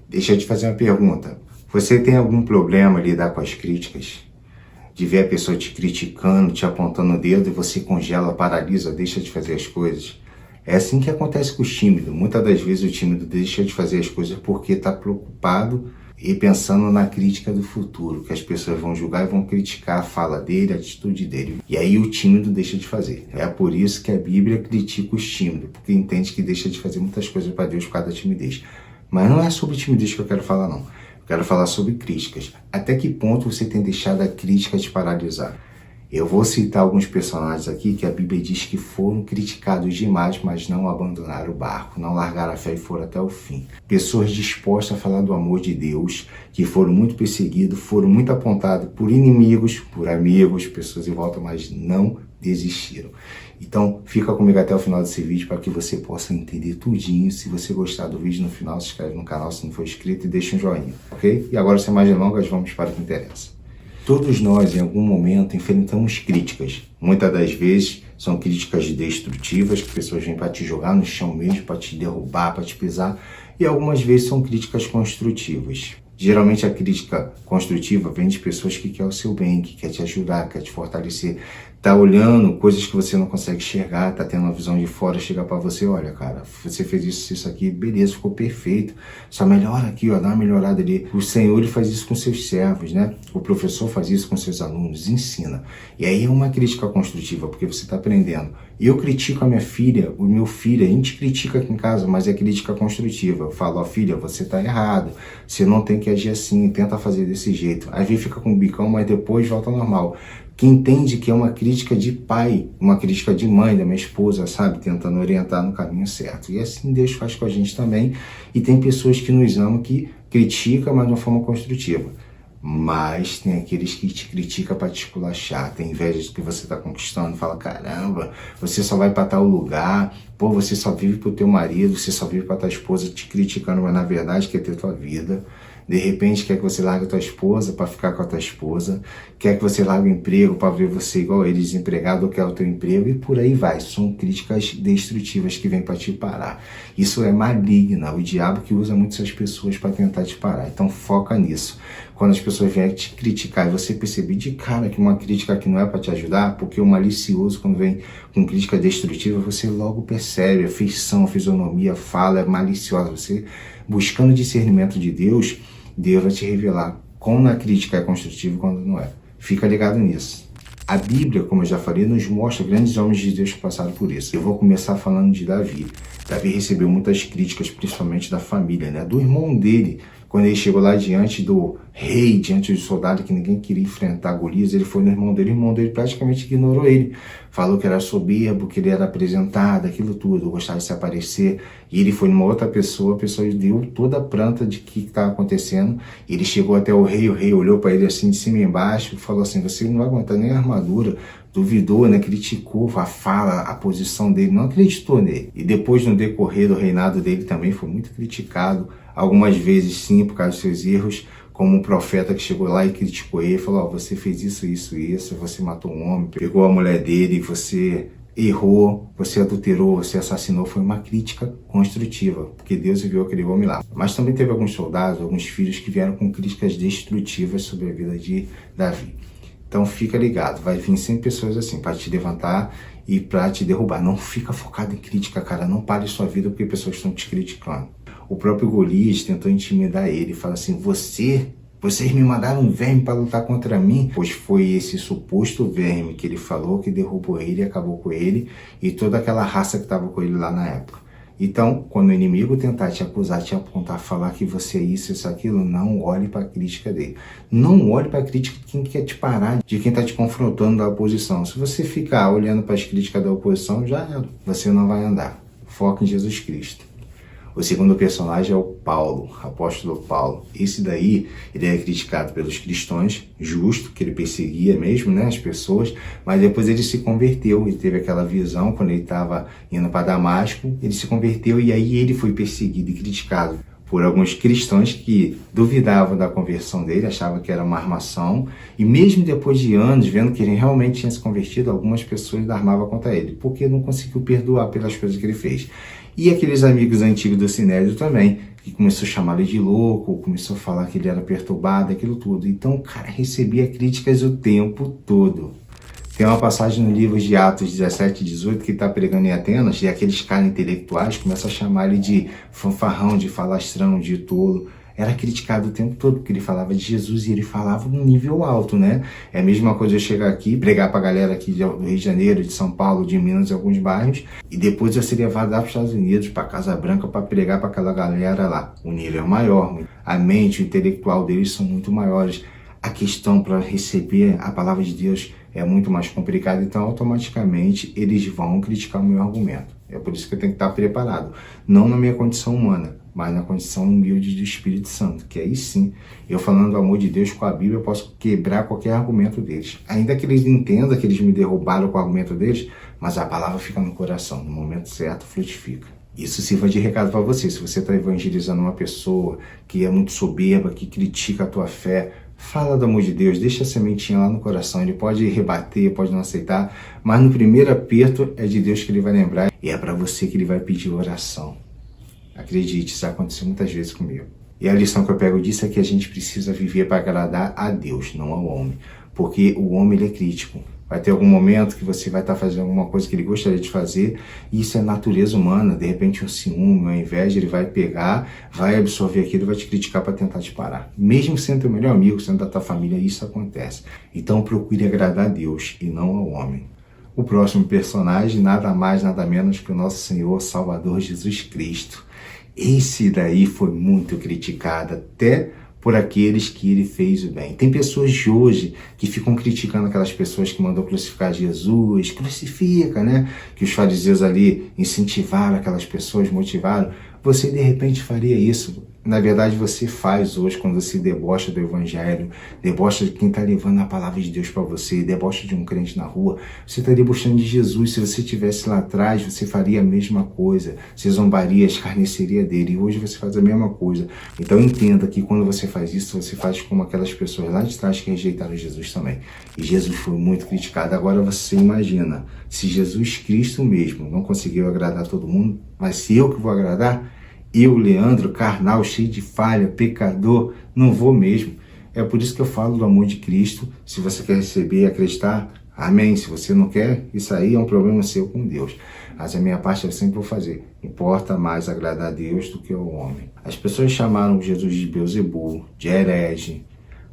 Deixa eu te fazer uma pergunta. Você tem algum problema em lidar com as críticas? De ver a pessoa te criticando, te apontando o dedo e você congela, paralisa, deixa de fazer as coisas? É assim que acontece com os tímidos. Muitas das vezes o tímido deixa de fazer as coisas porque está preocupado e pensando na crítica do futuro, que as pessoas vão julgar e vão criticar a fala dele, a atitude dele. E aí o tímido deixa de fazer. É por isso que a Bíblia critica os tímidos, porque entende que deixa de fazer muitas coisas para Deus por causa da timidez. Mas não é sobre timidez que eu quero falar, não. Eu quero falar sobre críticas. Até que ponto você tem deixado a crítica te paralisar? Eu vou citar alguns personagens aqui que a Bíblia diz que foram criticados demais, mas não abandonaram o barco, não largaram a fé e foram até o fim. Pessoas dispostas a falar do amor de Deus, que foram muito perseguidos, foram muito apontados por inimigos, por amigos, pessoas em volta, mas não desistiram. Então, fica comigo até o final desse vídeo para que você possa entender tudinho. Se você gostar do vídeo no final, se inscreve no canal se não for inscrito e deixa um joinha, ok? E agora, sem mais delongas, vamos para o que interessa. Todos nós, em algum momento, enfrentamos críticas. Muitas das vezes são críticas destrutivas, que pessoas vêm para te jogar no chão mesmo, para te derrubar, para te pisar. E algumas vezes são críticas construtivas. Geralmente a crítica construtiva vem de pessoas que querem o seu bem, que quer te ajudar, quer te fortalecer. Tá olhando coisas que você não consegue enxergar, tá tendo uma visão de fora, chega para você, olha cara, você fez isso aqui, beleza, ficou perfeito. Só melhora aqui, ó, dá uma melhorada ali. O Senhor ele faz isso com seus servos, né? O professor faz isso com seus alunos, ensina. E aí é uma crítica construtiva, porque você tá aprendendo. Eu critico a minha filha, o meu filho, a gente critica aqui em casa, mas é crítica construtiva. Eu falo, ó filha, você tá errado, você não tem que agir assim, tenta fazer desse jeito. Às vezes fica com um bicão, mas depois volta ao normal. Que entende que é uma crítica de pai, uma crítica de mãe, da minha esposa, sabe? Tentando orientar no caminho certo. E assim Deus faz com a gente também. E tem pessoas que nos amam, que criticam, mas de uma forma construtiva. Mas tem aqueles que te criticam para te esculachar, tem inveja de que você está conquistando, fala, caramba, você só vai para tal lugar, pô, você só vive pro teu marido, você só vive para tua esposa te criticando, mas na verdade quer ter tua vida. De repente quer que você largue a tua esposa para ficar com a tua esposa, quer que você largue o emprego para ver você igual ele desempregado ou quer o teu emprego, e por aí vai. São críticas destrutivas que vêm para te parar. Isso é maligna, o diabo que usa muito essas pessoas para tentar te parar. Então foca nisso. Quando as pessoas vêm te criticar e você perceber de cara que uma crítica que não é para te ajudar, porque o malicioso quando vem com crítica destrutiva, você logo percebe a feição, a fisionomia, fala é maliciosa. Você buscando discernimento de Deus, Deus vai te revelar quando a crítica é construtiva e quando não é. Fica ligado nisso. A Bíblia, como eu já falei, nos mostra grandes homens de Deus que passaram por isso. Eu vou começar falando de Davi. Davi recebeu muitas críticas, principalmente da família, né? Do irmão dele. Quando ele chegou lá diante do rei, diante do soldado que ninguém queria enfrentar Golias, ele foi no irmão dele, o irmão dele praticamente ignorou ele. Falou que era soberbo, que ele era apresentado, aquilo tudo, gostava de se aparecer. E ele foi numa outra pessoa, a pessoa deu toda a planta de que estava acontecendo. Ele chegou até o rei olhou para ele assim de cima e embaixo e falou assim, você não vai aguentar nem a armadura. Duvidou, né? Criticou a fala, a posição dele, não acreditou nele. E depois, no decorrer do reinado dele, também foi muito criticado. Algumas vezes, sim, por causa dos seus erros, como um profeta que chegou lá e criticou ele, falou, ó, você fez isso, você matou um homem, pegou a mulher dele, você errou, você adulterou, você assassinou. Foi uma crítica construtiva, porque Deus enviou aquele homem lá. Mas também teve alguns soldados, alguns filhos que vieram com críticas destrutivas sobre a vida de Davi. Então fica ligado, vai vir sempre pessoas assim, para te levantar e para te derrubar. Não fica focado em crítica, cara, não pare sua vida porque pessoas estão te criticando. O próprio Golias tentou intimidar ele, fala assim, vocês me mandaram um verme para lutar contra mim? Pois foi esse suposto verme que ele falou que derrubou ele e acabou com ele e toda aquela raça que estava com ele lá na época. Então, quando o inimigo tentar te acusar, te apontar, falar que você é isso, aquilo, não olhe para a crítica dele. Não olhe para a crítica de quem quer te parar, de quem está te confrontando da oposição. Se você ficar olhando para as críticas da oposição, já era. Você não vai andar. Foca em Jesus Cristo. O segundo personagem é o Paulo, apóstolo Paulo. Esse daí, ele é criticado pelos cristãos, justo, que ele perseguia mesmo, né, as pessoas, mas depois ele se converteu, ele teve aquela visão quando ele estava indo para Damasco, ele se converteu e aí ele foi perseguido e criticado por alguns cristãos que duvidavam da conversão dele, achavam que era uma armação, e mesmo depois de anos, vendo que ele realmente tinha se convertido, algumas pessoas armavam contra ele, porque não conseguiu perdoar pelas coisas que ele fez. E aqueles amigos antigos do Sinédrio também, que começou a chamar ele de louco, começou a falar que ele era perturbado, aquilo tudo. Então o cara recebia críticas o tempo todo. Tem uma passagem no livro de Atos 17 e 18 que está pregando em Atenas, e aqueles caras intelectuais começam a chamar ele de fanfarrão, de falastrão, de tolo. Era criticado o tempo todo, porque ele falava de Jesus e ele falava num nível alto, né? É a mesma coisa eu chegar aqui, pregar pra galera aqui do Rio de Janeiro, de São Paulo, de Minas, em alguns bairros, e depois eu ser levado lá para os Estados Unidos, para Casa Branca, para pregar para aquela galera lá. O nível é maior, a mente, o intelectual deles são muito maiores. A questão para receber a palavra de Deus é muito mais complicada, então automaticamente eles vão criticar o meu argumento. É por isso que eu tenho que estar preparado. Não na minha condição humana, mas na condição humilde do Espírito Santo, que aí sim, eu falando do amor de Deus com a Bíblia, eu posso quebrar qualquer argumento deles. Ainda que eles entendam que eles me derrubaram com o argumento deles, mas a palavra fica no coração, no momento certo frutifica. Isso sirva de recado para você. Se você está evangelizando uma pessoa que é muito soberba, que critica a tua fé, fala do amor de Deus, deixa a sementinha lá no coração. Ele pode rebater, pode não aceitar, mas no primeiro aperto é de Deus que ele vai lembrar e é para você que ele vai pedir oração. Acredite, isso aconteceu muitas vezes comigo. E a lição que eu pego disso é que a gente precisa viver para agradar a Deus, não ao homem. Porque o homem ele é crítico. Vai ter algum momento que você vai estar fazendo alguma coisa que ele gostaria de fazer, e isso é natureza humana. De repente um ciúme, uma inveja, ele vai pegar, vai absorver aquilo e vai te criticar para tentar te parar. Mesmo sendo teu melhor amigo, sendo da tua família, isso acontece. Então procure agradar a Deus e não ao homem. O próximo personagem, nada mais, nada menos que o nosso Senhor Salvador Jesus Cristo. Esse daí foi muito criticado, até por aqueles que ele fez o bem. Tem pessoas de hoje que ficam criticando aquelas pessoas que mandou crucificar Jesus, crucifica, né? Que os fariseus ali incentivaram aquelas pessoas, motivaram. Você de repente faria isso. Na verdade você faz hoje quando você debocha do evangelho, debocha de quem está levando a palavra de Deus para você, debocha de um crente na rua. Você está debochando de Jesus. Se você estivesse lá atrás, você faria a mesma coisa. Você zombaria, escarneceria dele. E hoje você faz a mesma coisa. Então entenda que quando você faz isso, você faz como aquelas pessoas lá de trás que rejeitaram Jesus também. E Jesus foi muito criticado. Agora você imagina, se Jesus Cristo mesmo não conseguiu agradar todo mundo, mas se eu que vou agradar, eu, Leandro, carnal, cheio de falha, pecador, não vou mesmo. É por isso que eu falo do amor de Cristo. Se você quer receber e acreditar, amém. Se você não quer, isso aí é um problema seu com Deus. Mas a minha parte eu sempre vou fazer. Importa mais agradar a Deus do que ao homem. As pessoas chamaram Jesus de Beelzebul, de herege,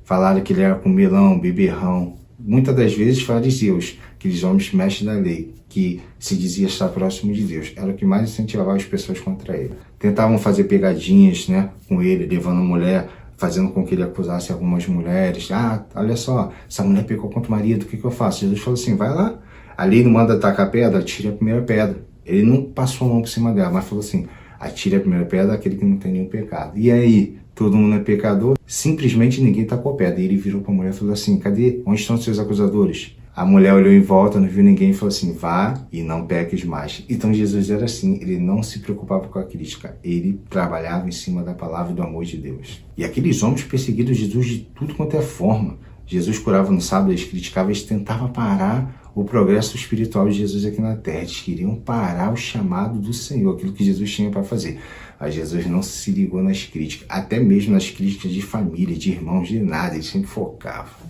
falaram que ele era comelão, beberrão. Muitas das vezes fariseus, aqueles homens mestres da lei, que se dizia estar próximo de Deus, era o que mais incentivava as pessoas contra ele. Tentavam fazer pegadinhas, né, com ele, levando a mulher, fazendo com que ele acusasse algumas mulheres. Ah, olha só, essa mulher pecou contra o marido, o que eu faço? Jesus falou assim, vai lá, a lei não manda tacar pedra, atire a primeira pedra. Ele não passou a mão por cima dela, mas falou assim, atire a primeira pedra aquele que não tem nenhum pecado. E aí, todo mundo é pecador? Simplesmente ninguém tacou pedra. E ele virou para a mulher e falou assim, cadê? Onde estão os seus acusadores? A mulher olhou em volta, não viu ninguém e falou assim, vá e não peques mais. Então Jesus era assim, ele não se preocupava com a crítica, ele trabalhava em cima da palavra do amor de Deus. E aqueles homens perseguiram Jesus de tudo quanto é forma. Jesus curava no sábado, eles criticavam, eles tentavam parar o progresso espiritual de Jesus aqui na terra. Eles queriam parar o chamado do Senhor, aquilo que Jesus tinha para fazer. Mas Jesus não se ligou nas críticas, até mesmo nas críticas de família, de irmãos, de nada, ele sempre focava.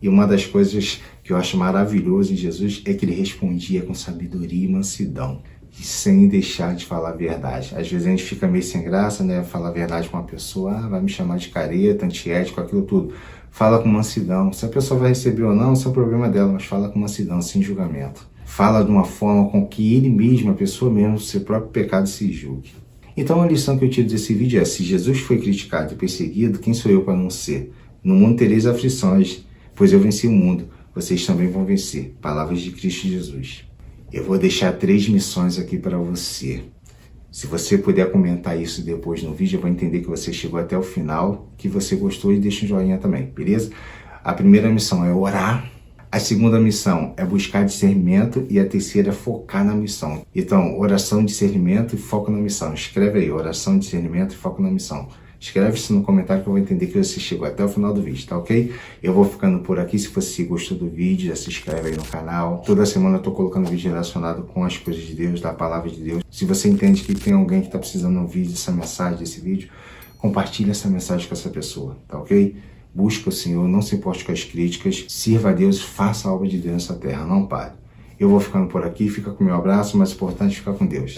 E uma das coisas que eu acho maravilhoso em Jesus é que ele respondia com sabedoria e mansidão, e sem deixar de falar a verdade. Às vezes a gente fica meio sem graça, né? Falar a verdade com uma pessoa, vai me chamar de careta, antiético, aquilo tudo. Fala com mansidão. Se a pessoa vai receber ou não, isso é o problema dela, mas fala com mansidão, sem julgamento. Fala de uma forma com que ele mesmo, a pessoa mesmo, seu próprio pecado se julgue. Então a lição que eu tiro desse vídeo é, se Jesus foi criticado e perseguido, quem sou eu para não ser? No mundo tereis aflições, pois eu venci o mundo, vocês também vão vencer. Palavras de Cristo Jesus. Eu vou deixar 3 missões aqui para você. Se você puder comentar isso depois no vídeo, eu vou entender que você chegou até o final, que você gostou e deixa um joinha também, beleza? A primeira missão é orar. A segunda missão é buscar discernimento e a terceira é focar na missão. Então, oração, discernimento e foco na missão. Escreve aí, oração, discernimento e foco na missão. Escreve isso no comentário que eu vou entender que você chegou até o final do vídeo, tá ok? Eu vou ficando por aqui. Se você gostou do vídeo, já se inscreve aí no canal. Toda semana eu tô colocando vídeo relacionado com as coisas de Deus, da palavra de Deus. Se você entende que tem alguém que tá precisando ouvir essa mensagem, desse vídeo, compartilhe essa mensagem com essa pessoa, tá ok? Busque o Senhor, não se importe com as críticas, sirva a Deus, faça a obra de Deus nessa terra, não pare. Eu vou ficando por aqui, fica com o meu abraço, mas o importante é ficar com Deus.